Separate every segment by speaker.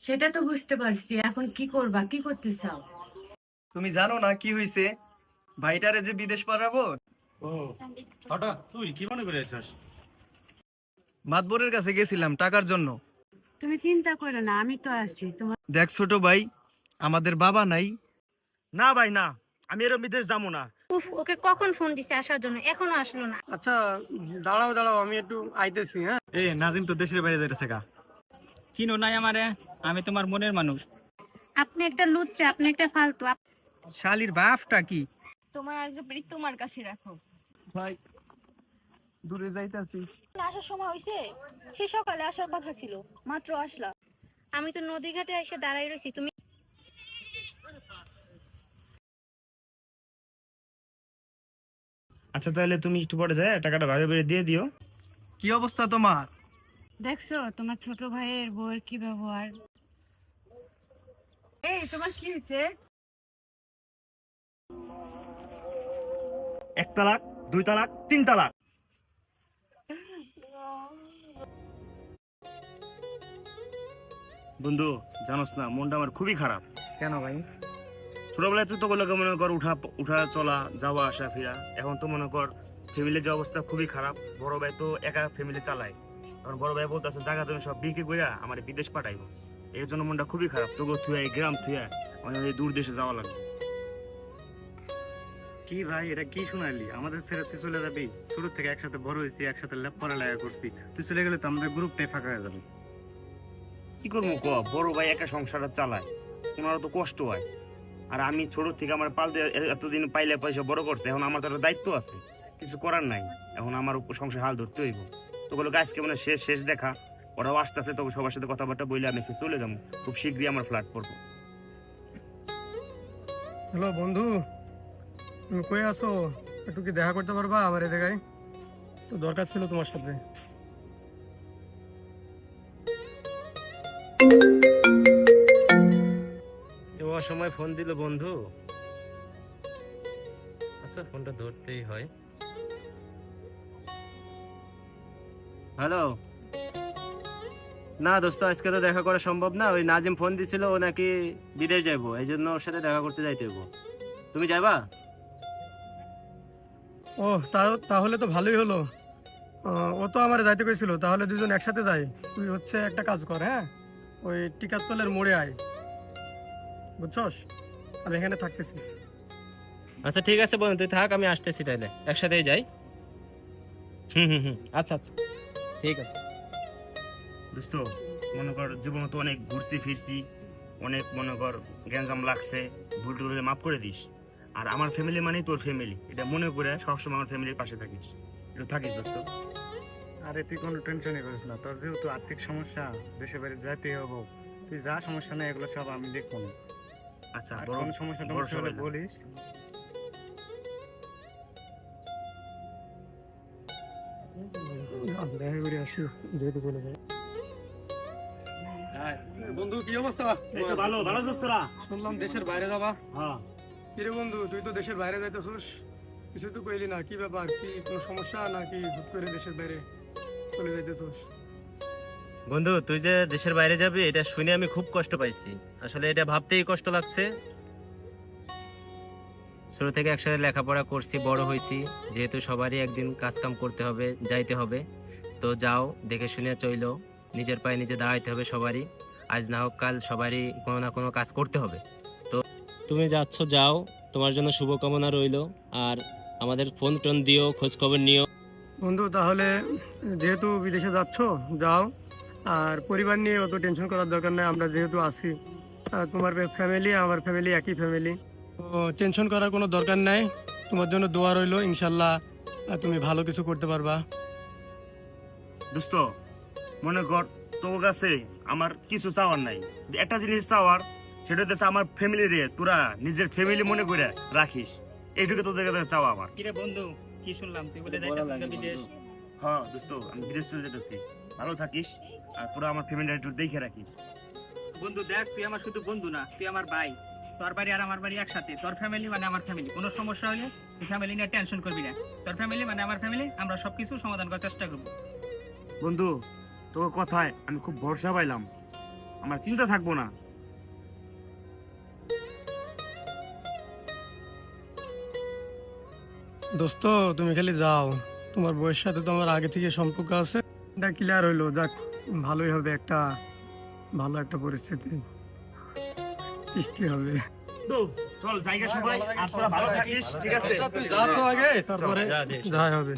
Speaker 1: সেটা তো বুঝতে পারছি, এখন কি করবা, কি করতে চাও?
Speaker 2: তুমি জানো না কি হয়েছে? ভাইটারে যে বিদেশ পাঠাবো।
Speaker 3: ও, হঠাৎ তুই কি মনে করে আছিস?
Speaker 2: মাতবরের কাছে গেছিলাম টাকার জন্য।
Speaker 1: তুমি চিন্তা করো না, আমি তো আছি তোমার।
Speaker 2: দেখ ছোট ভাই, আমাদের বাবা নাই।
Speaker 3: না ভাই না, আমি এরকম বিদেশ যাবো না।
Speaker 4: উফ, ওকে কখন ফোন দিছে আসার জন্য, এখনো আসলো না।
Speaker 2: আচ্ছা, দাঁড়াও দাঁড়াও, আমি একটু আইতেছি। হ্যাঁ,
Speaker 3: এ নাজিম তো দেশের বাইরে যাইতেছে গা।
Speaker 5: চিনো নাই আমারে? আমি তোমার মনের মানুষ।
Speaker 4: আপনি একটা লুচ্চা, আপনি একটা ফালতু।
Speaker 2: শালির বাপটা কি?
Speaker 4: তোমার আগ্রহ তোমার কাছে রাখো।
Speaker 2: ভাই, দূরে যাইতাছি।
Speaker 4: আসার সময় হয়েছে, সে সকালে আসার কথা ছিল, মাত্র আসলা। আমি তো নদী ঘাটে এসে দাঁড়াই রয়েছি, তুমি।
Speaker 3: আচ্ছা তাহলে তুমি একটু পরে যায় টাকাটা ভাগে বেড়ে দিয়ে দিও।
Speaker 2: কি অবস্থা তোমার?
Speaker 1: দেখছো তোমার ছোট ভাইয়ের বউয়ের কি ব্যবহার? এই তোমার কি হয়েছে?
Speaker 3: এক তালাক, দুই তালাক, তিন তালাক। বন্ধু জানোস না, মনটা আমার খুবই খারাপ।
Speaker 2: কেন ভাই?
Speaker 3: ছোটবেলায় তো তোগুলোকে মনে কর উঠা উঠা চলা, যাওয়া আসা ফিরা। এখন তো মনে কর ফ্যামিলির যে অবস্থা খুবই খারাপ। বড় ভাই তো একা ফ্যামিলি চালায়। এখন বড় ভাই বলতেছে জায়গা তুমি সব বিক্রি করে আমার বিদেশ পাঠাইবো। এর জন্য মনটা খুবই খারাপ। তোকে থুয়া এই গ্রাম থুয়া আমাদের এই দূর দেশে যাওয়া লাগবে।
Speaker 6: কি ভাই, এটা কি শোনালি? আমাদের ছেড়ে তুই চলে যাবি? শুরু থেকে একসাথে বড় হয়েছি, একসাথে পড়ালেখা করছি। তুই চলে গেলে তো আমাদের গ্রুপটাই ফাঁকা হয়ে যাবে।
Speaker 3: কি করবো ক, বড় ভাই একা সংসারটা চালায়, ওনারও তো কষ্ট হয়। আর আমি ছোট থেকে আমার পালতে এতদিন পাইলে পয়সা বড় করছে, এখন আমার তো একটা দায়িত্ব আছে, কিছু করার নাই। এখন আমার উপর সংসার হাল ধরতে হইব। তোগুলো আজকে মানে শেষ শেষ দেখা, ওরাও আসতেছে, তোকে সবার সাথে কথাবার্তা বইলে আমি চলে যাবো। খুব শীঘ্রই আমার ফ্ল্যাট পড়বো।
Speaker 2: হ্যালো বন্ধু, তুমি কই আছো? একটু কি দেখা করতে পারবা আমার এই জায়গায়? তো দরকার ছিল তোমার সাথে।
Speaker 6: অসময় ফোন দিল বন্ধু। আচ্ছা, ফোনটা ধরতেই হয়।
Speaker 3: হ্যালো। না দোস্ত, আজকে তো দেখা করা সম্ভব না। ওই নাজিম ফোন দিছিল, ও নাকি বিদেশ যাইবো, এই জন্য ওর সাথে দেখা করতে যাইতে হইব। তুমি যাবা?
Speaker 2: ও, তাহলে তো ভালোই হলো। ও তো আমার যাইতে কইছিল, তাহলে দুজন একসাথে যাই। তুই হচ্ছে একটা কাজ কর, হ্যাঁ, ওই টিকাতলের মোড়ে আয়, বুঝছস? আমি এখানে থাকতেছি।
Speaker 6: আচ্ছা ঠিক আছে বন্ধু, তুই থাক, আমি আসতেছি, তাইলে একসাথেই যাই। হুম হুম হুম, আচ্ছা আচ্ছা, ঠিক আছে।
Speaker 3: দোস্ত, মনে কর জীবনে তো অনেক ঘুরছি ফিরছি, অনেক মনে কর গ্যাঞ্জাম লাগছে, ভুল টুল হলে মাফ করে দিস। আর আমার ফ্যামিলি মানেই তোর ফ্যামিলি, এটা মনে করে সবসময় আমার ফ্যামিলির পাশে থাকিস। একটু থাকিস দোস্ত।
Speaker 6: আরে তুই কোনো টেনশনই করিস না, তোর যেহেতু আর্থিক সমস্যা, দেশে বাইরে যাইতেই হবো, তুই যা, সমস্যা নেই, এগুলো সব আমি দেখবো না।
Speaker 3: আচ্ছা,
Speaker 6: আর
Speaker 3: বড়
Speaker 6: কোনো সমস্যা
Speaker 3: বড়
Speaker 6: টমস্যা হলে
Speaker 3: সবাই
Speaker 6: বলিস।
Speaker 2: দেখা করে আসি, যেহেতু বলে যাই। বন্ধু কি অবস্থা?
Speaker 3: ভালো ভালো দোস্তরা।
Speaker 2: শুনলাম দেশের বাইরে যাবা।
Speaker 3: হ্যাঁ,
Speaker 2: কিরে বন্ধু, তুই তো দেশের বাইরে যাইতেছিস, কিছু তো কইলি না। কি ব্যাপার? কি কোনো সমস্যা নাকি হুট করে দেশের বাইরে চলে যাইতেছিস?
Speaker 6: বন্ধু, তুই যে দেশের বাইরে যাবি এটা শুনে আমি খুব কষ্ট পাইছি। আসলে এটা ভাবতেই কষ্ট লাগছে। ছোট থেকে একসাথে লেখাপড়া করছি, বড় হয়েছি, যেহেতু সবারই একদিন কাজ কাম করতে হবে, যাইতে হবে। তো যাও, দেখে শুনে চইলো, নিজের পায়ে নিজে দাঁড়াইতে হবে সবারই। আজ না হোক কাল সবারই কোনো না কোনো কাজ করতে হবে। তো তুমি যাচ্ছ, যাও, তোমার জন্য শুভকামনা রইলো। আর আমাদের ফোন টোন দিও, খোঁজ খবর নিও।
Speaker 2: বন্ধু তাহলে যেহেতু বিদেশে যাচ্ছ, যাও। আর পরিবার নিয়ে অত টেনশন করার দরকার নেই, আমরা যেহেতু আছি। তোমার ফ্যামিলি আমার ফ্যামিলি একই ফ্যামিলি, তো টেনশন করার কোনো দরকার নাই। তোমার জন্য দোয়া রইলো, ইনশাল্লাহ তুমি ভালো কিছু করতে পারবা।
Speaker 3: দোস্ত মনে কর তোর কাছে আমার কিছু চাওয়ার নাই, একটা জিনিস চাওয়ার, সেটা হচ্ছে আমার ফ্যামিলি রে তোরা নিজের ফ্যামিলি মনে করে রাখিস। এইটুকু তোদের কাছে চাওয়া আমার।
Speaker 5: কিরে বন্ধু, কি শুনলাম তুই বলে যাইতেছিস বিদেশ?
Speaker 3: হ্যাঁ দোস্ত, আমি বিদেশ চলে যেতেছি। ভালো থাকিস, আর তোরা আমার ফ্যামিলি একটু দেখে রাখিস।
Speaker 5: বন্ধু দেখ, তুই আমার শুধু বন্ধু না, তুই আমার ভাই। তোর বাড়ি আর আমার বাড়ি একসাথে, তোর ফ্যামিলি মানে আমার ফ্যামিলি। কোনো সমস্যা হলে তুই ফ্যামিলি নিয়ে টেনশন করবি না। তোর ফ্যামিলি মানে আমার ফ্যামিলি, আমরা সবকিছু সমাধান করার চেষ্টা করবো।
Speaker 3: বন্ধু তোর কথায় আমি খুব ভরসা পাইলাম। আমার চিন্তা থাকবো না।
Speaker 2: দোস্ত তুমি খালি যাও, তোমার বউয়ের সাথে তো আমার আগে থেকে সম্পর্ক আছে, এটা ক্লিয়ার হইলো, যাক ভালোই হবে, একটা ভালো একটা পরিস্থিতি সৃষ্টি হবে।
Speaker 3: তো চল জায়গা সবাই, আর তোরা ভালো থাকিস, ঠিক আছে?
Speaker 2: যা তো আগে, তারপরে যাই হবে।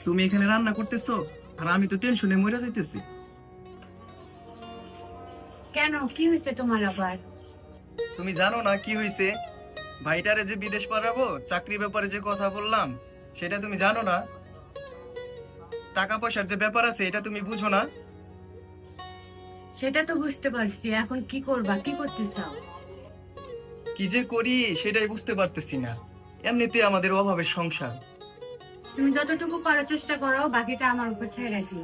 Speaker 7: তুমি এখানে রান্না করতেছো আর আমি তো টেনশনে মরে যাইতেছি।
Speaker 1: কেন, কি হয়েছে তোমার আবার?
Speaker 7: তুমি জানো না কি হয়েছে? ভাইটারে যে বিদেশ পাঠাবো, চাকরি ব্যাপারে যে কথা বললাম সেটা তুমি জানো না? টাকা পয়সার যে ব্যাপার আছে এটা তুমি বুঝো না?
Speaker 1: সেটা তো বুঝতে পারছি, এখন কি করবা, কি করতে চাও?
Speaker 7: কি যে করি সেটাই বুঝতে পারতেছি না। এমনিতে আমাদের অভাবের সংসার।
Speaker 1: তুমি যতটুকু পারো চেষ্টা করো, বাকিটা আমার উপর ছেড়ে রাখি।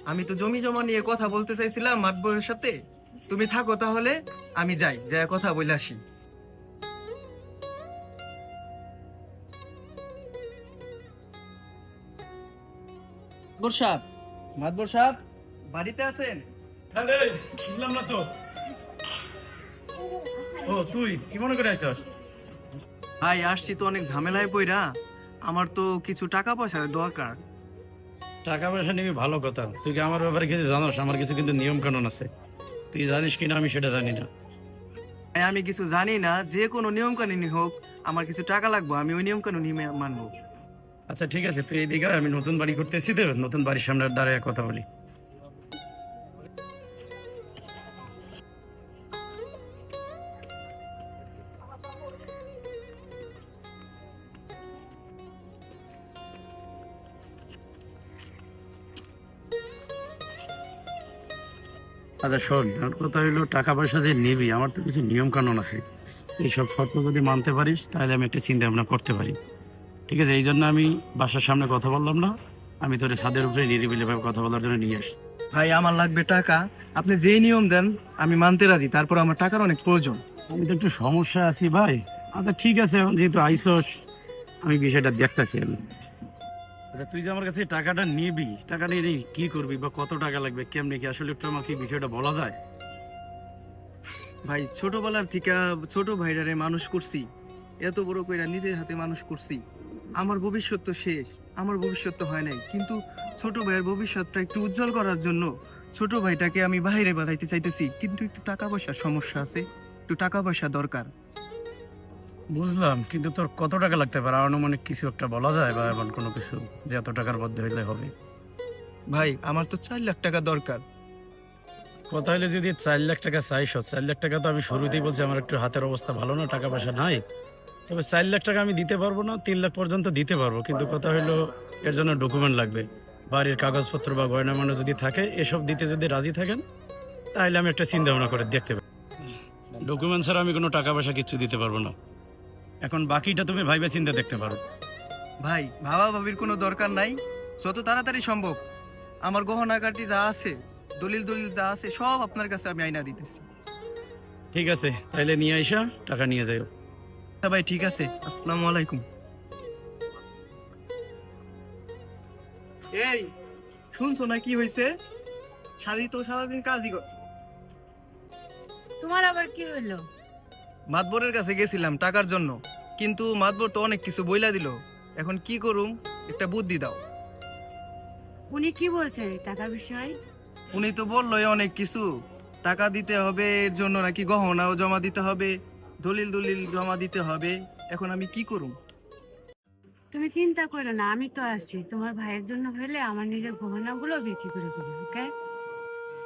Speaker 7: আমি তো জমি জমা নিয়ে কথা বলতে চাইছিলাম মাতবরের সাথে। তুমি থাকো তাহলে, আমি যাই, যাই কথা বলে আসি। মাতবর সাহেব, মাতবর সাহেব বাড়িতে আছেন?
Speaker 3: বুঝলাম না তো। ও তুই কি মনে করে আইছস?
Speaker 7: ভাই আসছি তো অনেক ঝামেলায় পইরা, আমার তো কিছু টাকা পয়সার দরকার।
Speaker 8: টাকা পয়সা নিবি ভালো কথা, তুই কি আমার ব্যাপারে কিছু জানোস? আমার কিছু কিন্তু নিয়ম কানুন আছে, তুই জানিস কিনা আমি সেটা জানি না।
Speaker 7: ভাই, আমি কিছু জানি না, যে কোনো নিয়ম কানুন হোক, আমার কিছু টাকা লাগবে, আমি ওই নিয়ম কানুন মানবো।
Speaker 8: আচ্ছা ঠিক আছে, তুই এইদিকে আয়, আমি নতুন বাড়ি করতেছি তো, নতুন বাড়ির সামনে দাঁড়ায় কথা বলি। আচ্ছা শোন, আমার কথা হইলো টাকা পয়সা যে নিবি, আমার তো কিছু নিয়ম কানুন আছে, এইসব শর্ত যদি মানতে পারিস তাহলে আমি একটা চিন্তা ভাবনা করতে পারি। ঠিক আছে, এই জন্য আমি বাসার সামনে কথা বললাম না, আমি তোর ছাদের উপরে নিরিবিলি ভাবে কথা বলার জন্য নিয়ে আসি।
Speaker 7: ভাই আমার লাগবে টাকা, আপনি যেই নিয়ম দেন আমি মানতে রাজি, তারপর আমার টাকার অনেক প্রয়োজন।
Speaker 8: আমি তো একটু সমস্যা আছি ভাই। আচ্ছা ঠিক আছে, এখন যেহেতু আইসস আমি বিষয়টা দেখতেছি আমি। আচ্ছা তুই যে আমার কাছে টাকাটা নিবি, টাকা নিয়ে কি করবি বা কত টাকা লাগবে, কেমনি কি, আসলে একটু আমাকে বিষয়টা বলা যায়?
Speaker 7: ভাই ছোটবেলার থেকে ছোট ভাইরারে মানুষ করছি, এত বড় কইরা নিজের হাতে মানুষ করছি। আমার ভবিষ্যৎ তো শেষ, আমার ভবিষ্যৎ তো হয় নাই, কিন্তু ছোট ভাইয়ের ভবিষ্যৎটা একটু উজ্জ্বল করার জন্য ছোট ভাইটাকে আমি বাইরে পাঠাইতে চাইতেছি, কিন্তু একটু টাকা পয়সার সমস্যা আছে, একটু টাকা পয়সা দরকার।
Speaker 8: বুঝলাম, কিন্তু তোর কত টাকা লাগতে পারে, আনুমানিক কিছু একটা বলা যায়, বা এমন কোনো কিছু যে এত টাকার মধ্যে হইলে হবে?
Speaker 7: ভাই আমার তো 4 লাখ টাকা দরকার।
Speaker 8: কথা হলে যদি 4 লাখ টাকা চাইছ, 4 লাখ টাকা তো আমি শুরুতেই বলছি আমার একটু হাতের অবস্থা ভালো না, টাকা পয়সা নাই। তবে 4 লাখ টাকা আমি দিতে পারবো না, 3 লাখ পর্যন্ত দিতে পারবো, কিন্তু কথা হলো এর জন্য ডকুমেন্ট লাগবে, বাড়ির কাগজপত্র বা গয়নামান্য যদি থাকে, এসব দিতে যদি রাজি থাকেন তাহলে আমি একটা চিন্তা ভাবনা করে দেখতে পারি। ডকুমেন্ট ছাড়া আমি কোনো টাকা পয়সা কিচ্ছু দিতে পারবো না। এখন বাকিটা তুমি ভাইবে চিন্তা দেখতে পারো।
Speaker 7: ভাই ভাবা ভাবির কোনো দরকার নাই, যত তাড়াতাড়ি সম্ভব আমার গহনাগাটি যা আছে, দলিল যা আছে সব আপনার কাছে আমি আইনা দিতেছি।
Speaker 8: ঠিক আছে, তাহলে নিয়ে আইসা টাকা নিয়ে যাও।
Speaker 7: আচ্ছা ভাই ঠিক আছে, আসসালামু আলাইকুম। এই শুনছো না কি হয়েছে? শালি তো সারাদিন কাজই কর।
Speaker 1: তোমার আবার কি হইলো?
Speaker 7: মাতবরের কাছে গেছিলাম টাকার জন্য, কিন্তু মাতবর তো অনেক কিছু বইলা দিল, এখন কি করুম, একটা বুদ্ধি দাও।
Speaker 1: উনি কি বলছে টাকার বিষয়?
Speaker 7: উনি তো বললোই অনেক কিছু, টাকা দিতে হবে, এর জন্য নাকি গহনাও জমা দিতে হবে, দলিল জমা দিতে হবে, এখন আমি কি করুম?
Speaker 1: তুমি চিন্তা করো না, আমি তো আছি। তোমার ভাইয়ের জন্য হইলে আমার নিজের গহনাগুলো বিক্রি করে দেবো, ওকে?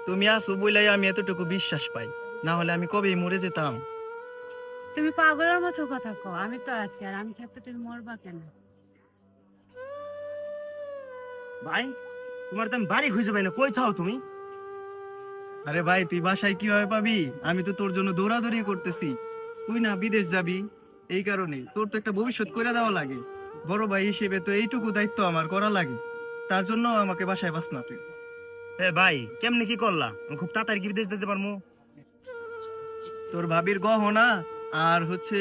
Speaker 7: তুমি আসো বইলাই আমি এতটুকু বিশ্বাস পাই, না হলে আমি কবেই মরে যেতাম।
Speaker 1: তুমি পাগলের মতো কথা কও, আমি তো আছি, আর আমি থাকতে তুমি মরবা কেন?
Speaker 3: ভাই তোমার তো আমি বাড়ি খুঁজে পাই না, কই থাও তুমি?
Speaker 7: আরে ভাই তুই বাসায় কিভাবে পাবি? আমি তো তোর জন্য দৌড়াদৌড়ি করতেছি, তুই না বিদেশ যাবি, এই কারণে তোর তো একটা ভবিষ্যৎ করে দেওয়া লাগে, বড় ভাই হিসেবে তো এইটুকু দায়িত্ব আমার করা লাগে, তার জন্য আমাকে বাসায় বাস না তুই।
Speaker 3: এ ভাই কেমনে কি করলা? আমি খুব তাড়াতাড়ি কি বিদেশ যেতে পারবো?
Speaker 7: তোর ভাবির গহনা আর হচ্ছে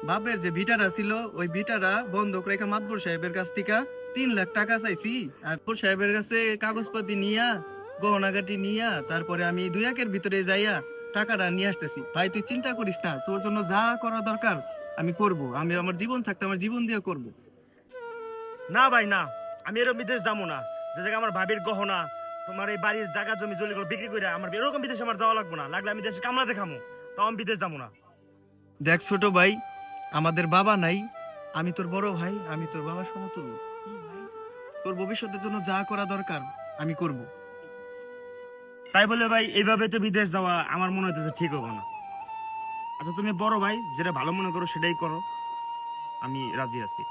Speaker 7: বাপের যে ভিটারা ছিল ওই ভিটারা বন্ধক রেখে মাতবর সাহেবের কাছ থেকে 3 লাখ টাকা চাইছি। আর তোর সাহেবের কাছে কাগজপাতি নিয়া গহনাগাটি নিয়া তারপরে আমি 2-1 ভিতরে যাইয়া টাকাটা নিয়ে আসতেছি। ভাই তুই চিন্তা করিস না, তোর জন্য যা করা দরকার আমি করব। আমি আমার জীবন থাকতে আমার জীবন দিয়ে করব।
Speaker 3: না ভাই না, আমি এরকম বিদেশ যাবো না যে জায়গায় আমার ভাবির গহনা, তোমার এই বাড়ির জায়গা জমি জলি করে বিক্রি করে আমার এরকম বিদেশে আমার যাওয়া লাগবে না। লাগলে আমি দেশে কামলা দেখামো, তাও আমি বিদেশ যাবো না।
Speaker 7: দেখ ছোট ভাই, আমাদের বাবা নাই, আমি তোর বড় ভাই, আমি তোর বাবার সমতুল্য। তোর ভবিষ্যতের জন্য যা করা দরকার আমি করব।
Speaker 3: তাই বলে ভাই এইভাবে তো বিদেশ যাওয়া আমার মনে হইতেছে ঠিক হবে না। আচ্ছা তুমি বড় ভাই যেটা ভালো মনে করো সেটাই করো, আমি রাজি আছি।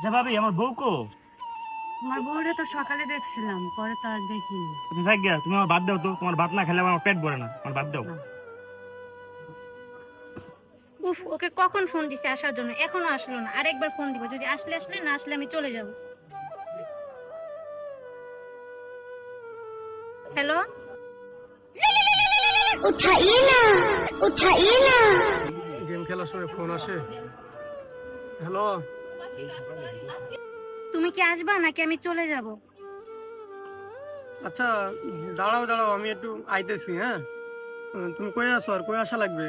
Speaker 3: যা ভাবি আমার বউ কো?
Speaker 1: তোমার বউরে তো সকালে দেখছিলাম, পরে তো আর দেখিনি।
Speaker 3: আচ্ছা থাক গিয়া, তুমি আমার বাদ দাও তো, তোমার ভাত না খেলে আমার পেট ভরে না, আমার বাদ দাও।
Speaker 4: উফ, ওকে কখন ফোন দিছে আসার জন্য, এখনো আসলো না। আরেকবার ফোন দিব, যদি আসলে আসলে, না আসলে আমি চলে যাব। হ্যালো,
Speaker 2: গেম খেলার সময় ফোন আসে। হ্যালো,
Speaker 4: তুমি কি আসবা নাকি আমি চলে যাব?
Speaker 2: আচ্ছা দাঁড়াও দাঁড়াও, আমি একটু আইতেছি। হ্যাঁ, তুমি কই আসো আর কই আসা লাগবে?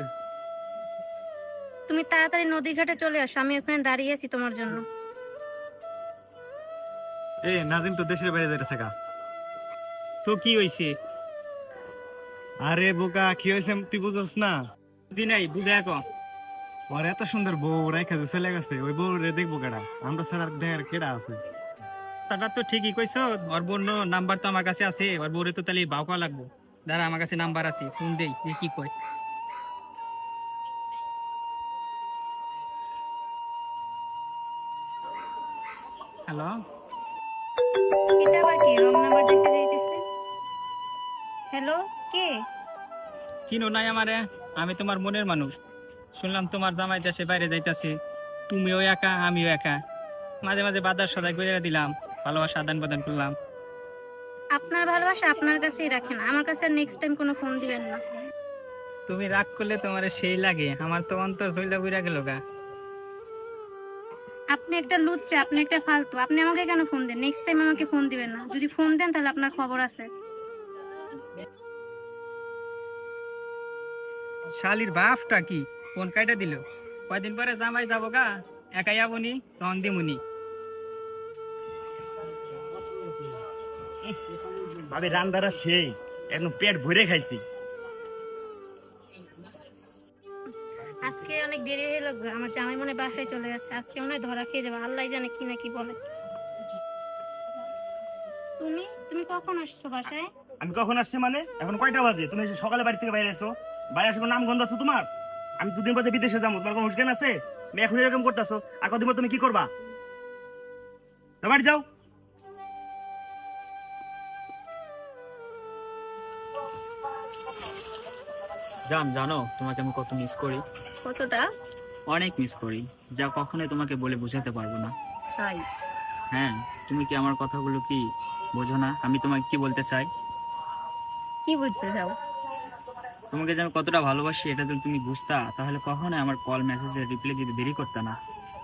Speaker 4: তুমি তাড়াতাড়ি নদীর ঘাটে চলে আসো, আমি ওখানে দাঁড়িয়ে আছি তোমার জন্য।
Speaker 3: এ নাজিম তো দেশের বাইরে যাইতেছে কা?
Speaker 5: তো কি হয়েছে?
Speaker 3: আরে বোকা কি হয়েছে তুই বুঝছ না?
Speaker 5: বুঝি নাই, বুঝে এখন।
Speaker 3: ওর এত সুন্দর বউ রাইখা যে চলে গেছে, ওই বউ রে দেখবো কেডা? আমরা ছাড়া দেখার কেডা আছে?
Speaker 5: তাটা তো ঠিকই কইছো, ওর বোন নাম্বার তো আমার কাছে আছে, ওর বউরে তো তাহলে বাউকা লাগবো। দাঁড়া, আমার কাছে নাম্বার আছে, ফোন দেই, দিয়ে কি কয়। হ্যালো,
Speaker 4: এটা আবার কি রং নাম্বার দেখতে যাইতেছে? হ্যালো, কে?
Speaker 5: চিনো নাই আমারে? আমি তোমার মনের মানুষ। শুনলাম তোমার জামাই দেশে বাইরে যাইতাছে, তুমিও একা আমিও একা। মাঝে মাঝে বাজার সদাই করে দিলাম, ভালোবাসা আদান প্রদান করলাম।
Speaker 4: আপনার ভালোবাসা আপনার কাছেই রাখেন, আমার কাছে নেক্সট টাইম কোনো ফোন দিবেন না।
Speaker 5: তুমি রাগ করলে তোমার সেই লাগে, আমার তো অন্তর জইলা বুইরা গেল গা।
Speaker 4: আপনি একটা লুচ্চা, আপনি একটা ফালতু, আপনি আমাকে কেন ফোন দেন? নেক্সট টাইম আমাকে ফোন দিবেন না। যদি ফোন দেন তাহলে আপনার খবর আছে।
Speaker 5: শালির বাপটা কি ফোন কাইটা দিল? কয়দিন পরে জামাই যাবো গা, একাই যাবনি, তখন দিমুনি।
Speaker 3: ভাবি রান্দারা সেই একদম পেট ভরে খাইছি।
Speaker 4: আজকে অনেক দেরি হয়ে গেল, আমার জামাই মনে হয় বাসায় চলে যাচ্ছে। আজকে মনে হয় ধরা খেয়ে যাবে, আল্লাহ জানে কি না কি বলে। তুমি তুমি কখন আসছো বাসায়?
Speaker 3: আমি কখন আসছি মানে? এখন কয়টা বাজে? তুমি সকালে বাড়ি থেকে বাইরে এসো, বাইরে আসো নাম গন্ধ আছে তোমার? আমি দুদিন পরে বিদেশে যাবো, তোমার কোনো হুঁশজ্ঞান আছে? তুমি এখন এরকম করতেছো, আর কদিন পর তুমি কি করবা? তো বাড়ি যাও।
Speaker 5: জানো তোমাকে আমি কত মিস করি?
Speaker 4: কতটা?
Speaker 5: অনেক মিস করি, যা কখনোই তোমাকে বলে বোঝাতে পারবো না।
Speaker 4: তাই?
Speaker 5: হ্যাঁ, তুমি কি আমার কথাগুলো কি বোঝো না? আমি তোমাকে কি বলতে চাই?
Speaker 4: কি বুঝতে চাও?
Speaker 5: তোমাকে যে আমি কতটা ভালোবাসি এটা যদি তুমি বুঝতা, তাহলে কখনোই আমার কল মেসেজে রিপ্লাই দিতে দেরি করতে না।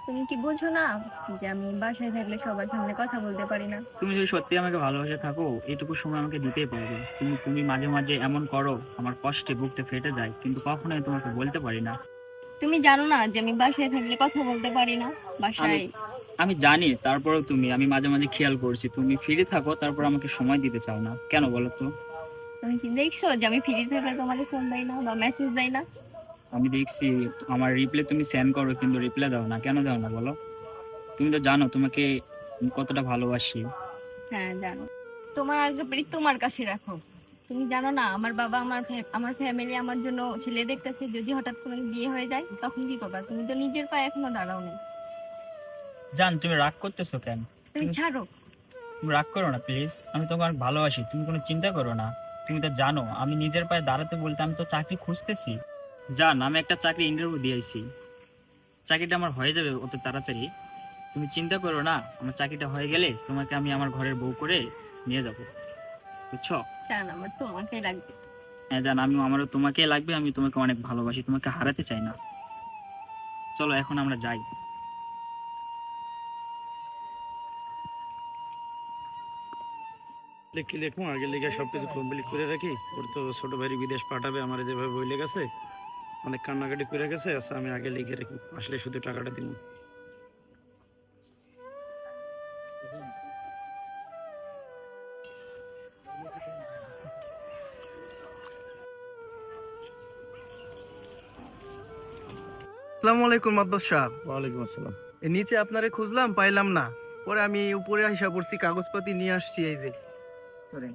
Speaker 4: তুমি কি বোঝো না যে আমি বাসায় থাকলে সবার সামনে কথা বলতে পারি না?
Speaker 5: তুমি যদি সত্যি আমাকে ভালোবাসে থাকো, এইটুকু সময় আমাকে দিতেই পারবে। তুমি তুমি মাঝে মাঝে এমন করো, আমার কষ্টে বুকটা ফেটে যায়, কিন্তু কখনোই তোমাকে বলতে পারি না।
Speaker 4: তুমি জানো না যে আমি বাসায় থাকলে কথা বলতে পারি না? বাসায়
Speaker 5: আমি জানি, তারপরেও আমি মাঝে মাঝে খেয়াল করছি তুমি ফ্রি থাকো, তারপর আমাকে সময় দিতে চাও না, কেন বলো তো?
Speaker 4: তুমি কি দেখছো যে আমি ফ্রি থাকলে তোমাকে ফোন দেই না বা মেসেজ দেই না?
Speaker 5: আমি দেখছি আমার রিপ্লাই তুমি সেন্ড করো, কিন্তু রিপ্লাই দাও না, কেন দাও না বলো? তুমি তো জানো তোমাকে আমি কতটা ভালোবাসি।
Speaker 4: হ্যাঁ জানো। তোমার আগে তোমার কাছে রাখো। তুমি জানো না আমার বাবা আমার ফ্যামিলি আমার জন্য ছেলে দেখতেছে, যদি হঠাৎ কোনো বিয়ে হয়ে যায় তখন কি করবা? তুমি তো নিজের পায়ে এখনো দাঁড়াও নি।
Speaker 5: জান, তুমি রাগ করতেছো কেন?
Speaker 4: তুমি ছাড়ো।
Speaker 5: তুমি রাগ করো না প্লিজ, আমি তোমাকে অনেক ভালোবাসি, তুমি কোনো চিন্তা করো না। তুমি তো জানো আমি নিজের পায়ে দাঁড়াতে বলতে আমি তো চাকরি খুঁজতেছি। জান, আমি একটা চাকরি ইন্টারভিউ দিয়েছি, চাকরিটা আমার হয়ে যাবে অত তাড়াতাড়ি। তুমি চিন্তা করো না, আমার চাকরিটা হয়ে গেলে তোমাকে আমি আমার ঘরের বউ করে নিয়ে যাব, বুঝছো?
Speaker 4: জান, আমার তোমাকে লাগবে।
Speaker 5: হ্যাঁ জান, আমারও তোমাকে লাগবে, আমি তোমাকে অনেক ভালোবাসি, তোমাকে হারাতে চাই না। চলো এখন আমরা যাই।
Speaker 8: কি লিখবো আগে লিখে সবকিছু কমপ্লিট করে রাখি। ওর তো ছোট ভাই বিদেশ পাঠাবে, আমার যেভাবে বই লেগেছে অনেক কান্নাকাটি করে গেছে। আচ্ছা আমি আগে লিখে রাখি, আসলে শুধু টাকাটা দিন।
Speaker 7: আসসালামু আলাইকুম মাদবর সাহেব।
Speaker 8: ওয়ালাইকুম আসসালাম।
Speaker 7: এই নিচে আপনারে খুঁজলাম, পাইলাম না। পরে আমি উপরে আইসা পড়ছি, কাগজপাতি নিয়ে আসছি, এই যে ধরেন।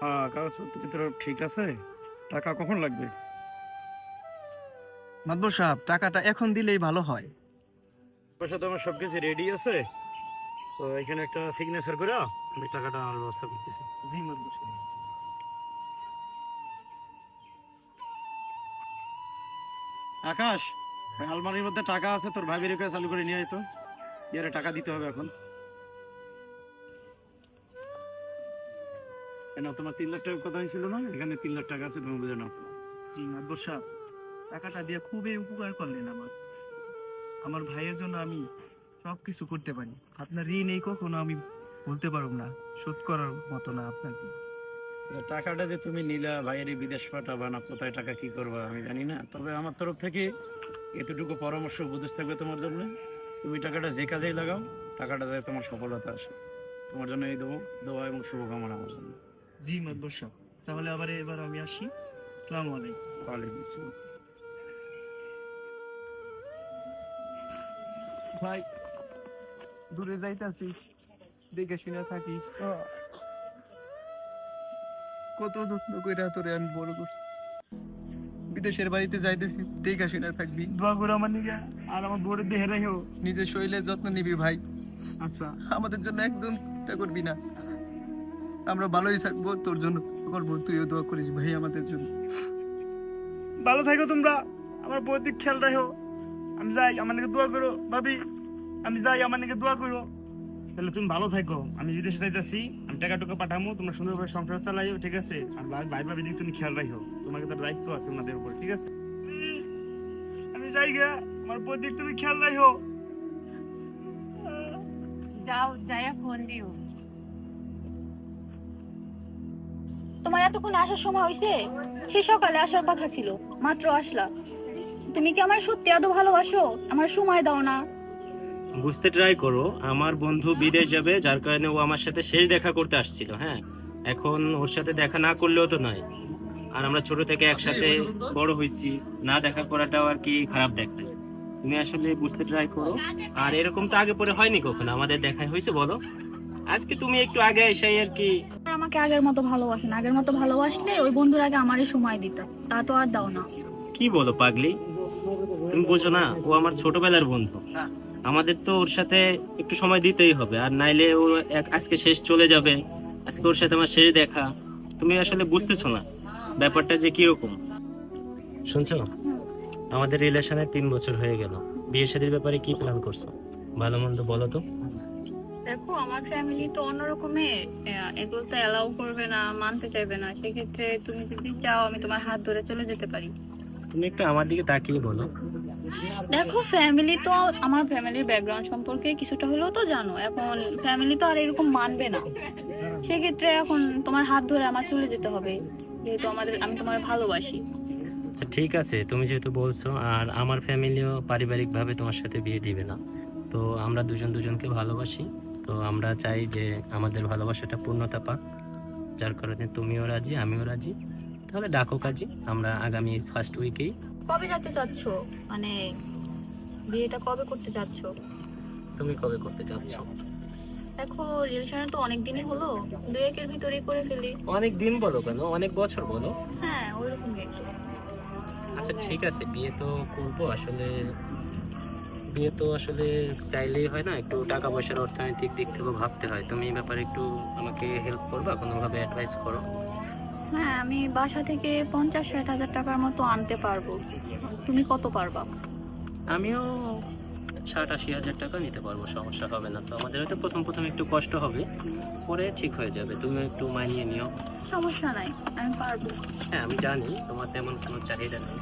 Speaker 8: হ্যাঁ কাগজপত্র তো ঠিক আছে, টাকা কখন লাগবে?
Speaker 7: মাদবর সাহেব, টাকাটা এখন দিলেই ভালো হয়।
Speaker 8: পয়সা তো আমার সবকিছু রেডি আছে, তো এখানে একটা সিগনেচার করে আমি টাকাটা আমার ব্যবস্থা করতেছি।
Speaker 7: জি মাদবর সাহেব।
Speaker 8: আকাশ, ওই আলমারির মধ্যে টাকা আছে, তোর ভাই বেরিয়ে চালু করে নিয়ে আয় তো। ইয়ারে টাকা দিতে হবে এখন। কেন তোমার 3 লাখ টাকার কথা হয়েছিল না? এখানে 3 লাখ টাকা আছে, তুমি বুঝে নাও।
Speaker 7: জি মাদবর সাহেব, টাকাটা দিয়ে খুবই উপকার করলেন আমার। আমার ভাইয়ের জন্য আমি সবকিছু করতে পারি। আপনার ঋণ এই কখনো আমি বলতে পারব না, শোধ করার মতো না আপনাকে।
Speaker 8: টাকাটা যে তুমি নিলা, ভাইয়ের বিদেশ পাঠাবা না, কোথায় টাকা কি করবা আমি জানি না, তবে আমার তরফ থেকে এতটুকু পরামর্শ উপদেশ থাকবে তোমার জন্য। তুমি টাকাটা যে কাজেই লাগাও, টাকাটা যায় তোমার সফলতা আসে। তোমার জন্য এই দোয়া এবং শুভকামনা আমার জন্য।
Speaker 7: জি মাদবর সাহেব, তাহলে এবার আমি আসি। আসসালামু আলাইকুম।
Speaker 8: ওয়ালাইকুম আসসালাম।
Speaker 7: ভাই, দূরে যাইতাছি, দেখে শুনে থাকিস। কত যত্ন কইরা তোরে আমি বড় করছি। বিদেশের বাড়িতে যাইতেছি, দেখে শুনে থাকবি।
Speaker 3: দোয়া করে আমার নিকে, আর আমার বউরে দেহে রাখো।
Speaker 7: নিজের শরীরের যত্ন নিবি ভাই।
Speaker 3: আচ্ছা,
Speaker 7: আমাদের জন্য একদম চিন্তা করবি না, আমরা ভালোই থাকবো, তোর জন্য করবো। তুইও দোয়া করিস ভাই আমাদের জন্য।
Speaker 3: ভালো থাকো তোমরা, আমার বউর দিক খেয়াল রাখো। আমি যাই, আমার নাকি দোয়া করো ভাবি। আমি যাই, আমার নাকি দোয়া করো। তাহলে তুমি ভালো থাকো, আমি বিদেশে যাইতেছি, আমি টাকা টুকা পাঠামো, তোমরা সুন্দরভাবে সংসার চালাইও, ঠিক আছে? আর ভাই ভাবি দিক তুমি খেয়াল রাখো, তোমাকে তার দায়িত্ব আছে ওনাদের উপর, ঠিক আছে? আমি যাই গা, আমার বউর দিক তুমি খেয়াল রাখো।
Speaker 1: যাও, যাইয়া ফোন দিও।
Speaker 4: তোমার এতক্ষণ আসার সময় হয়েছে? সে সকালে আসার কথা ছিল, মাত্র আসলা। তুমি কি আমার সত্যি এত ভালোবাসো? আমার সময় দাও না।
Speaker 6: বুঝতে ট্রাই করো, আমার বন্ধু বিদেশ যাবে, যার কারণে ও আমার সাথে শেষ দেখা করতে আসছিল। হ্যাঁ, এখন ওর সাথে দেখা না করলেও তো নয়। আর আমরা ছোট থেকে একসাথে বড় হয়েছি, না দেখা করাটাও আর কি খারাপ দেখায়। তুমি আসলে বুঝতে ট্রাই করো। আর এরকম তো আগে পরে হয়নি কখনো আমাদের দেখা হয়েছে বলো? আজকে তুমি একটু আগে এসে আর কি।
Speaker 4: আর আমাকে আগের মতো ভালোবাসেন, আগের মতো ভালোবাসলে ওই বন্ধুর আগে আমারই সময় দিত, তা তো আর দাও না।
Speaker 6: কি বলো পাগলি, তুমি বোঝো না? ও আমার ছোটবেলার বন্ধু, আমাদের তো ওর সাথে একটু সময় দিতেই হবে। আর নাইলে ও আজকে শেষ চলে যাবে, আজকে ওর সাথে আমার শেষ দেখা। তুমি আসলে বুঝতেছো না ব্যাপারটা যে কিরকম। শুনছো, আমাদের রিলেশনে 3 বছর হয়ে গেল। বিয়ে শাদীর ব্যাপারে কি প্ল্যান করছো? ভালো মন্দ বলো তো।
Speaker 4: দেখো, আমার ফ্যামিলি তো অন্যরকমের, এগুলো তো অ্যালাউ করবে না, মানতে চাইবে না। সেক্ষেত্রে তুমি যদি চাও আমি তোমার হাত ধরে চলে যেতে পারি।
Speaker 6: তুমি একটু আমার দিকে তাকিয়ে বলো।
Speaker 4: দেখো, ফ্যামিলি তো, আমার ফ্যামিলির ব্যাকগ্রাউন্ড সম্পর্কে কিছুটা হলেও তো জানো। এখন ফ্যামিলি তো আর এরকম মানবে না। সেক্ষেত্রে এখন তোমার হাত ধরে আমার চলে যেতে হবে, যেহেতু আমি তোমার ভালোবাসি।
Speaker 6: আচ্ছা ঠিক আছে, তুমি যেহেতু বলছো, আর আমার ফ্যামিলিও পারিবারিকভাবে তোমার সাথে বিয়ে দিবে না। তো আমরা দুজনকে ভালোবাসি, তো আমরা চাই যে আমাদের ভালোবাসাটা পূর্ণতা পাক। যার কারণে তুমিও রাজি, আমিও রাজি। তাহলে ডাকো কাজী, আমরা আগামী ফার্স্ট উইকেই।
Speaker 4: কবে যেতে চাচ্ছ? মানে বিয়েটা কবে করতে চাচ্ছ?
Speaker 6: তুমি কবে করতে চাচ্ছ?
Speaker 4: দেখো, রিলেশনে তো অনেক দিনই হলো, 2-1 ভিতরেই করে ফেলি।
Speaker 6: অনেক দিন বলো কেন, অনেক বছর বলো।
Speaker 4: হ্যাঁ, ওইরকম।
Speaker 6: আচ্ছা ঠিক আছে, বিয়ে তো করবো। বিয়ে তো আসলে চাইলেই হয় না, একটু টাকা পয়সার অর্থনৈতিক দিক থেকেও ভাবতে হয়। তুমি এই ব্যাপারে একটু আমাকে হেল্প করবা, কোনোভাবে অ্যাডভাইস করো।
Speaker 9: হ্যাঁ, আমি বাসা থেকে 50-60 হাজার টাকার মতো আনতে পারবো। তুমি কত পারবা?
Speaker 6: আমিও 60-80 হাজার টাকা নিতে পারবো, সমস্যা হবে না। তো আমাদের হয়তো প্রথম প্রথম একটু কষ্ট হবে, পরে ঠিক হয়ে যাবে। তুমি একটু মানিয়ে নিও।
Speaker 9: সমস্যা নাই, আমি পারবো।
Speaker 6: হ্যাঁ, আমি জানি তোমার তেমন কোনো চাহিদা নেই।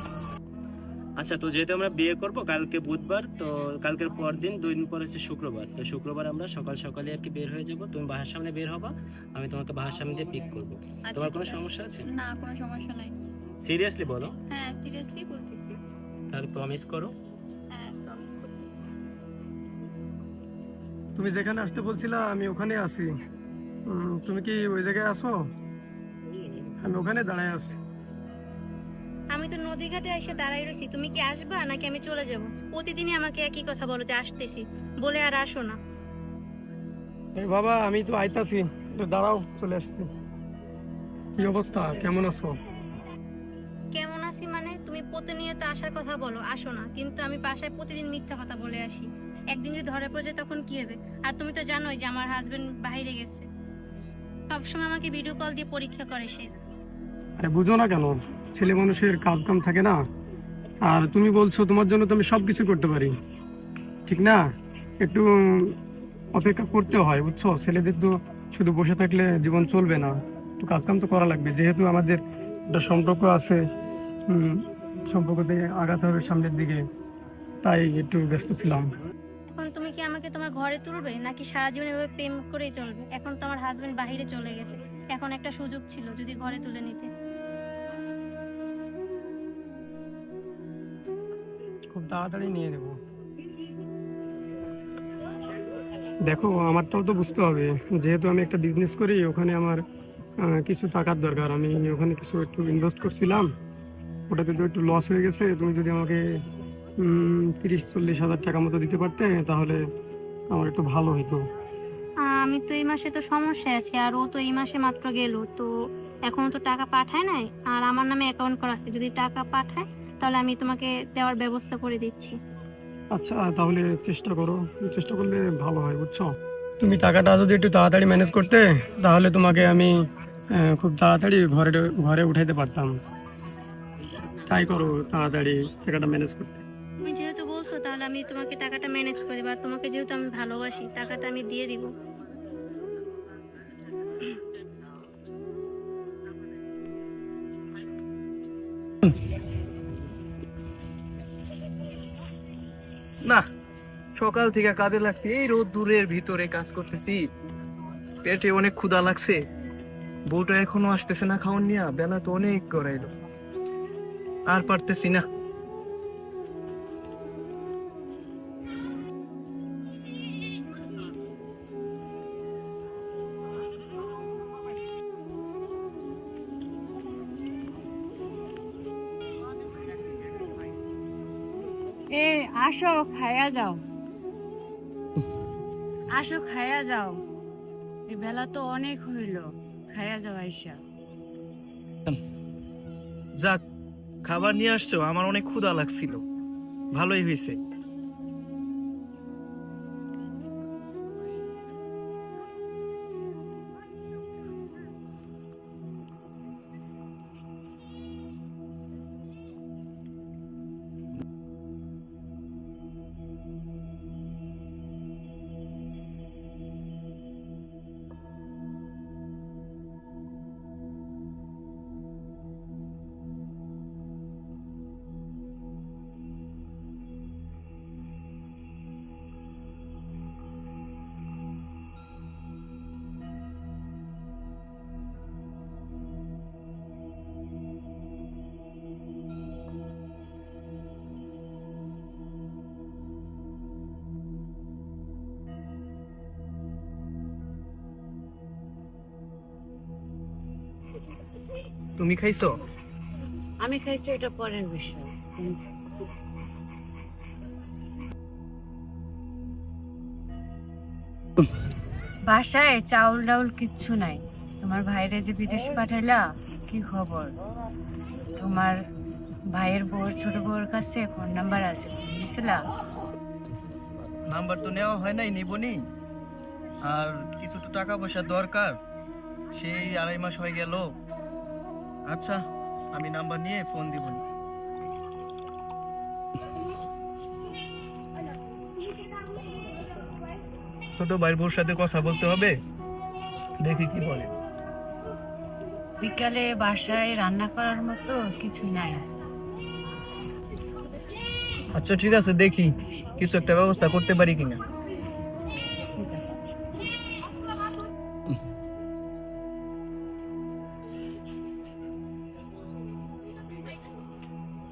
Speaker 6: আচ্ছা, তো যেহেতু আমরা বিয়ে করব কালকে বুধবার, তো কালকের পর দিন 2 দিন পর হচ্ছে শুক্রবার। তো শুক্রবার আমরা সকাল সকালে আর কি বের হয়ে যাব। তুমি বাসার সামনে বের হবা, আমি তোমাকে বাসার সামনে দিয়ে পিক করব। তোমার কোনো সমস্যা আছে?
Speaker 9: না, কোনো সমস্যা নাই।
Speaker 6: সিরিয়াসলি বলো?
Speaker 9: হ্যাঁ, সিরিয়াসলি বলতেছি।
Speaker 6: তাহলে প্রমিস করো।
Speaker 9: হ্যাঁ, promise করতেছি।
Speaker 2: তুমি যেখানে আসতে বলছিলা আমি ওখানে আছি। তুমি কি ওই জায়গায় আসো? আমি ওখানে দাঁড়ায় আছি।
Speaker 1: আমি তো নদী ঘাটে এসে দাঁড়াই রয়েছি, তুমি কি আসবা নাকি আমি চলে যাব? প্রতিদিনই আমাকে একই কথা বলো যে আসতেছি, বলে আর আসো না।
Speaker 2: এই বাবা, আমি তো আইতাছি, একটু দাঁড়াও, চলে আসছি। কি অবস্থা, কেমন আছো?
Speaker 1: কেমন আছি মানে? তুমি প্রতিনিয়ত আসার কথা বলো, আসো না, কিন্তু আমি বাসায় প্রতিদিন মিথ্যা কথা বলে আসি। একদিন যদি ধরে পড়ে যায় তখন কি হবে? আর তুমি তো জানোই যে আমার হাজবেন্ড বাইরে গেছে। সবসময় আমাকে ভিডিও কল দিয়ে পরীক্ষা করে সে।
Speaker 2: আরে বুঝো না কেন, ছেলে মানুষের কাজ কাম থাকে না। আর তুমি বলছো তোমার জন্য তো আমি সবকিছু করতে পারি, ঠিক না? একটু অপেক্ষা করতে হয়, বুঝছো? ছেলেদের তো শুধু বসে থাকলে জীবন চলবে না, একটু কাজ কাম তো করা লাগবে। যেহেতু আমাদের একটা সম্পর্ক আছে, সম্পর্কতে আগাতে হবে সামনের দিকে, তাই একটু ব্যস্ত ছিলাম।
Speaker 1: এখন তুমি কি আমাকে তোমার ঘরে তুলবে নাকি সারা জীবন এভাবে প্রেম করেই চলবে? এখন তো আমার হাজবেন্ড বাইরে চলে গেছে, এখন একটা সুযোগ ছিল যদি ঘরে তুলে নিতে।
Speaker 2: খুব তাড়াতাড়ি নিয়ে নেব। দেখো, আমারটাও তো বুঝতে হবে, যেহেতু আমি একটা বিজনেস করি, ওখানে আমার কিছু টাকার দরকার। আমি ওখানে কিছু একটু ইনভেস্ট করছিলাম, ওটাতে তো একটু লস হয়ে গেছে। তুমি যদি আমাকে 30-40 হাজার টাকা মতো দিতে পারতে তাহলে আমার একটু ভালো হতো।
Speaker 1: আমি তো এই মাসে তো সমস্যায় আছি, আর ও তো এই মাসে মাত্র গেল, তো এখনো তো টাকা পাঠায় নাই। আর আমার নামে অ্যাকাউন্ট করা আছে, যদি টাকা পাঠায় তাহলে আমি তোমাকে দেওয়ার ব্যবস্থা করে দিচ্ছি।
Speaker 2: আচ্ছা, তাহলে চেষ্টা করো, চেষ্টা করলে ভালো হয়, বুঝছো? তুমি টাকাটা যদি একটু তাড়াতাড়ি ম্যানেজ করতে তাহলে তোমাকে আমি খুব তাড়াতাড়ি ঘরে ঘরে উঠাইতে পারতাম। ট্রাই করো তাড়াতাড়ি টাকাটা ম্যানেজ করতে।
Speaker 1: তুমি যেহেতু বলছো তাহলে আমি তোমাকে টাকাটা ম্যানেজ করে দেবো। আর তোমাকে যেহেতু আমি ভালোবাসি, টাকাটা আমি দিয়ে দিব।
Speaker 7: না, সকাল থেকে কাজে লাগছি, এই রোদ দূরের ভিতরে কাজ করতেছি, পেটে অনেক ক্ষুধা লাগছে। বউটা এখনো আসতেছে না খাওয়ান নিয়া, বেলা তো অনেক গড়াইলো, আর পারতেছি না।
Speaker 1: আসো খাইয়া যাও, আসো খাইয়া যাও, এই বেলা তো অনেক হইল, খাইয়া যাও আইসা।
Speaker 7: যাক, খাবার নিয়ে আসছো, আমার অনেক ক্ষুধা লাগছিল, ভালোই হয়েছে। তুমি খাইছো?
Speaker 1: আমি খাইছি, এটা পরের বিষয়। বাসায় চাউল ডাউল কিচ্ছু নাই। তোমার ভাইরে যে বিদেশ পাঠাইলা, কি খবর? তোমার ভাইয়ের বউর, ছোট বউর কাছে ফোন নাম্বার আছে, বুঝছিলা?
Speaker 7: নাম্বার তো নেওয়া হয় নাই, নিবনি। আর কিছু তো টাকা পয়সা দরকার, সেই 2.5 মাস হয়ে গেল, আচ্ছা, আমি নাম্বার নিয়ে ফোন দিব। ছোট ভাইয়ের বউর সাথে কথা বলতে হবে, দেখি কি বলে।
Speaker 10: বিকালে বাসায় রান্না করার মতো কিছু নাই।
Speaker 7: আচ্ছা ঠিক আছে, দেখি কিছু একটা ব্যবস্থা করতে পারি কিনা।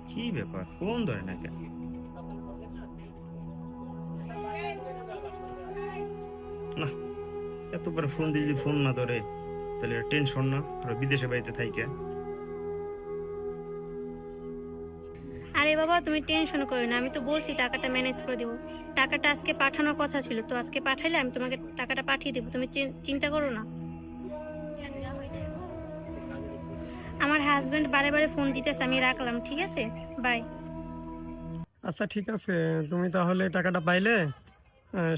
Speaker 3: কি ব্যাপার, ফোন ধরে না কেন? না, এতবার ফোন দিয়ে যদি ফোন না ধরে তাহলে টেনশন না, ওরা বিদেশে বাড়িতে থাইকে।
Speaker 1: আরে বাবা তুমি টেনশন করো না, আমি তো বলছি টাকাটা ম্যানেজ করে দেবো। টাকাটা আজকে পাঠানোর কথা ছিল, তো আজকে পাঠাইলে আমি তোমাকে টাকাটা পাঠিয়ে দেবো, তুমি চিন্তা করো না। আমার হাজবেন্ড বারে বারে ফোন দিতেছে, আমি রাখলাম, ঠিক আছে, বাই।
Speaker 2: আচ্ছা ঠিক আছে, তুমি তাহলে টাকাটা পাইলে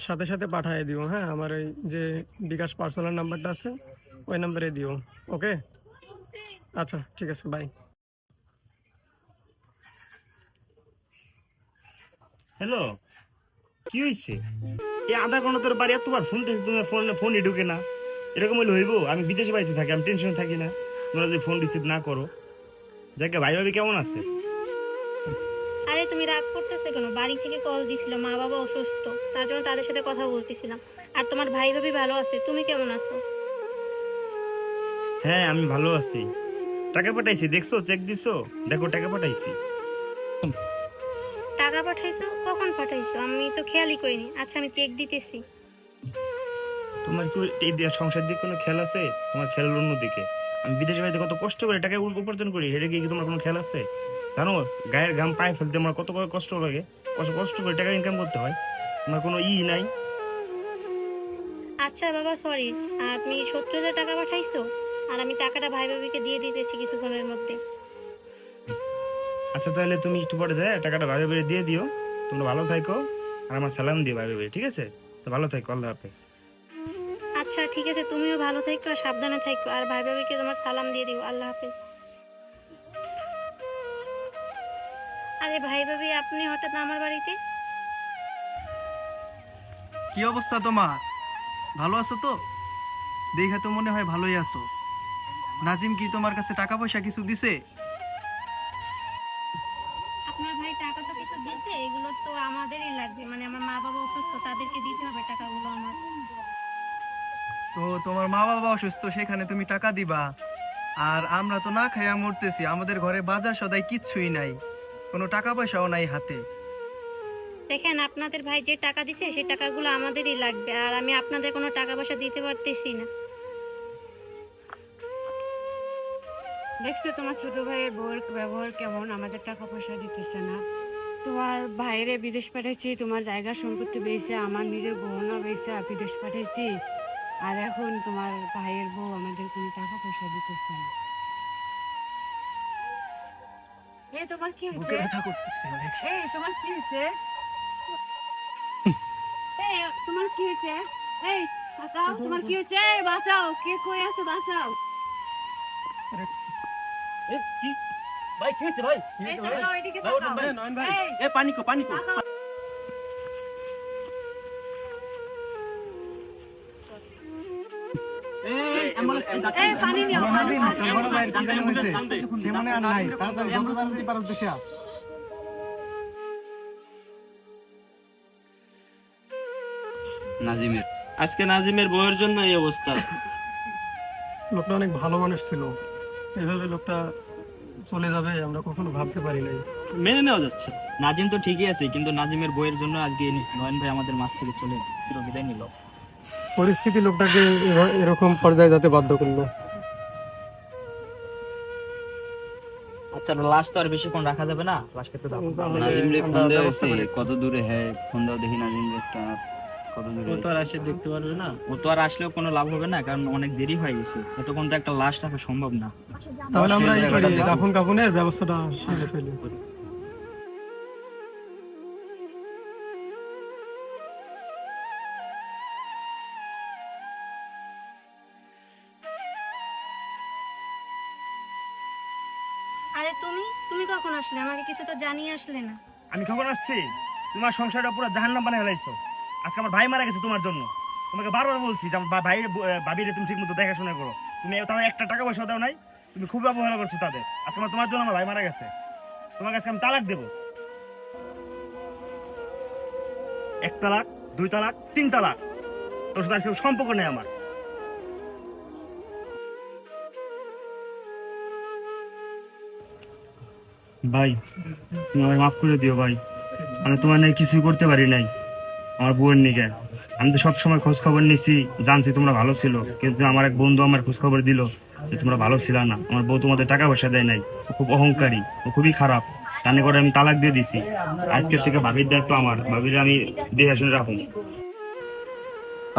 Speaker 2: সাথে সাথে পাঠিয়ে দিও। হ্যাঁ, আমার এই যে বিকাশ পার্সোনাল নাম্বারটা আছে ওই নাম্বারে দিও। ওকে, আচ্ছা ঠিক আছে, বাই।
Speaker 3: হ্যালো, কি হয়েছে? এই আধা ঘন্টা তোর বাড়ি এতবার ফোন দিয়েছি, তোমার ফোনই ঢুকে না। এরকম হলে হইব? আমি বিদেশে বাড়িতে থাকি, আমি টেনশন থাকি না তোমরা যদি ফোন রিসিভ না করো। যাকে ভাই ভাবি কেমন আছে?
Speaker 1: আরে তুমি রাগ করতেছে কেন? বাড়ি থেকে কল দিছিল, মা বাবা অসুস্থ, তার জন্য তাদের সাথে কথা বলতেছিলাম। আর তোমার ভাই ভাবি ভালো আছে, তুমি কেমন আছো?
Speaker 3: হ্যাঁ আমি ভালো আছি। টাকা পাঠাইছি, দেখছো? চেক দিছো? দেখো টাকা পাঠাইছি।
Speaker 1: টাকা পাঠাইছো? কখন পাঠাইছো? আমি তো খেয়ালই করিনি। আচ্ছা আমি চেক দিতেছি।
Speaker 3: তোমার কি এই সংসার দিকে কোনো খেয়াল আছে? তোমার খেয়াল অন্যদিকে। আমি বিদেশে বাড়িতে কত কষ্ট করে টাকা উপার্জন করি, এটা কি তোমার কোনো খেয়াল আছে? জানো গায়ের ঘাম পায়ে ফেলতে আমার কত করে কষ্ট লাগে, কত কষ্ট করে টাকা ইনকাম করতে হয়। তোমার কোনো নাই।
Speaker 1: আচ্ছা বাবা সরি, আর তুমি 70,000 টাকা পাঠাইছো? আর আমি টাকাটা ভাই ভাবিকে দিয়ে দিতেছি কিছুক্ষণের মধ্যে।
Speaker 3: আচ্ছা তাহলে তুমি একটু পরে যায় টাকাটা ভাই ভাই দিয়ে দিও। তোমরা ভালো থাকো, আর আমার সালাম দিও ভাই ভাই, ঠিক আছে? তো ভালো থাকো, আল্লাহ হাফেজ।
Speaker 1: আচ্ছা ঠিক আছে, তুমিও ভালো থাকো আর সাবধানে থাকো, আর ভাই ভাবিকে তোমার সালাম দিয়ে দিও। আল্লাহ হাফেজ। আরে ভাই ভাবি, আপনি হঠাৎ আমার বাড়িতে?
Speaker 7: কি অবস্থা তোমার? ভালো আছো তো? দেখে তো মনে হয় ভালোই আছো। নাজিম কি তোমার কাছে টাকা পয়সা কিছু দিছে?
Speaker 1: আপনার ভাই টাকা তো কিছু দিছে, এগুলো তো আমাদেরই লাগবে, মানে আমার মা বাবা অসুস্থ, তাদেরকে দিতে হবে টাকাগুলো আমার।
Speaker 7: তো তোমার মা বাবা অসুস্থ, সেখানে তুমি টাকা দিবা? আর আমরা তো না খাইয়া মরতেছি, আমাদের ঘরে বাজার সদাই কিচ্ছুই নাই, কোনো টাকা পয়সাও নাই হাতে।
Speaker 1: দেখেন আপনাদের ভাই যে টাকা দিছে সেই টাকাগুলো আমাদেরই লাগবে, আর আমি আপনাদের কোনো টাকা পয়সা দিতে পারতেছি না।
Speaker 10: দেখছো তোমার ছোট ভাইয়ের বউয়ের ব্যবহার কেমন, আমাদের টাকা পয়সা দিতেছে না। তোমার ভাইরে বিদেশ পাঠাইছি, তোমার জায়গা সম্পত্তি বেচে, আমার নিজের গহনা বেচে বিদেশ পাঠাইছি, আর এখন তোমার ভাইয়ের বউ আমাদের কোনো টাকা পয়সা দিতেছে না। এই তোমার কি
Speaker 7: বুকে
Speaker 10: হয়েছে?
Speaker 7: ব্যথা করতেছে অনেক।
Speaker 10: এই তোমার কি হয়েছে? এই তোমার কি হয়েছে? এই বাঁচাও, তোমার কি হয়েছে? এই বাঁচাও, কে কই আছে? বাঁচাও।
Speaker 5: ভাই কি হয়েছে ভাই?
Speaker 10: এই তাকাও, এদিকে তাকাও। এই,
Speaker 5: এ পানি কো
Speaker 10: তাকাও। এই পানি নিয়ে আও, পানি নিয়ে আও।
Speaker 7: সে মনে আর নাই, তাড়াতাড়ি যত তাড়াতাড়ি পারো দেশে আস।
Speaker 6: নাজিমের
Speaker 5: আজকে নাজিমের বউয়ের জন্য এই অবস্থা।
Speaker 2: লোকটা অনেক ভালো মানুষ ছিল, এভাবে লোকটা চলে যাবে আমরা কখনো ভাবতে পারি নাই।
Speaker 5: মেনে নেওয়া যাচ্ছে। নাজিম তো ঠিকই আছে, কিন্তু নাজিমের বউয়ের জন্য আজকে নয়ন ভাই আমাদের মাছ থেকে চলে চিরবিদায় নিল।
Speaker 2: পরিস্থিতি লোকটাকে এরকম পর্যায়ে যেতে বাধ্য করলো।
Speaker 5: আচ্ছা লাশ তো আর বেশিক্ষণ রাখা যাবে না, লাশকে তো দাও।
Speaker 6: নাজিমরে ফোন
Speaker 2: আমরা
Speaker 6: দেওয়া
Speaker 2: ব্যবস্থা
Speaker 6: হয়েছে,
Speaker 2: করি।
Speaker 6: কত দূরে হ্যাঁ ফোন দাও দেখি নাজিমরে একটা, কত দূরে?
Speaker 5: ও তো আর আসে দেখতে পারবে না, ও তো আর আসলেও কোনো লাভ হবে না, কারণ অনেক দেরি হয়ে গেছে, এতক্ষণ তো একটা লাশ রাখা সম্ভব না।
Speaker 2: তাহলে আমরা এই করি,
Speaker 6: দাও।
Speaker 2: দাফন কাফনের ব্যবস্থাটা সেরে ফেলি।
Speaker 1: আসলে? আমাকে কিছু তো জানিয়ে আসলে না।
Speaker 3: আমি কখন আসছি? তোমার সংসারটা পুরো জাহান্নাম বানিয়ে ফেলাইছো। আজকে আমার ভাই মারা গেছে তোমার জন্য। তোমাকে বারবার বলছি যে আমার ভাই ভাবিরে তুমি ঠিক মতো দেখাশোনা করো। তুমি তাদের একটা টাকা পয়সা দাও নাই, তুমি খুব অবহেলা করছো তাদের। আজকে তোমার জন্য আমার ভাই মারা গেছে। তোমাকে আজকে আমি তালাক দেবো। 1 তালাক, 2 তালাক, 3 তালাক। তোর সাথে আর কেউ সম্পর্ক নেই আমার। ভাই তুমি আমায় মাফ করে দিও ভাই, আমি তোমার নাই কিছুই করতে পারি নাই আমার বউয়ের নিকে। আমি তো সবসময় খোঁজ খবর নিছি, জানছি তোমরা ভালো ছিল, কিন্তু আমার এক বন্ধু আমার খোঁজ খবর দিল যে তোমরা ভালো ছিল না। আমার বউ তোমাদের টাকা পয়সা দেয় নাই, ও খুব অহংকারী, ও খুবই খারাপ। তানে করে আমি তালাক দিয়ে দিছি। আজকের থেকে ভাবির দায়িত্ব আমার, ভাবির আমি দেখে শুনে রাখুন।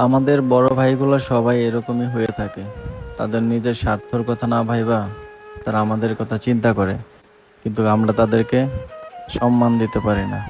Speaker 11: আমাদের বড় ভাইগুলো সবাই এরকমই হয়ে থাকে। তাদের নিজের স্বার্থর কথা না ভাইবা তারা আমাদের কথা চিন্তা করে, কিন্তু আমরা তাদেরকে সম্মান দিতে পারি না।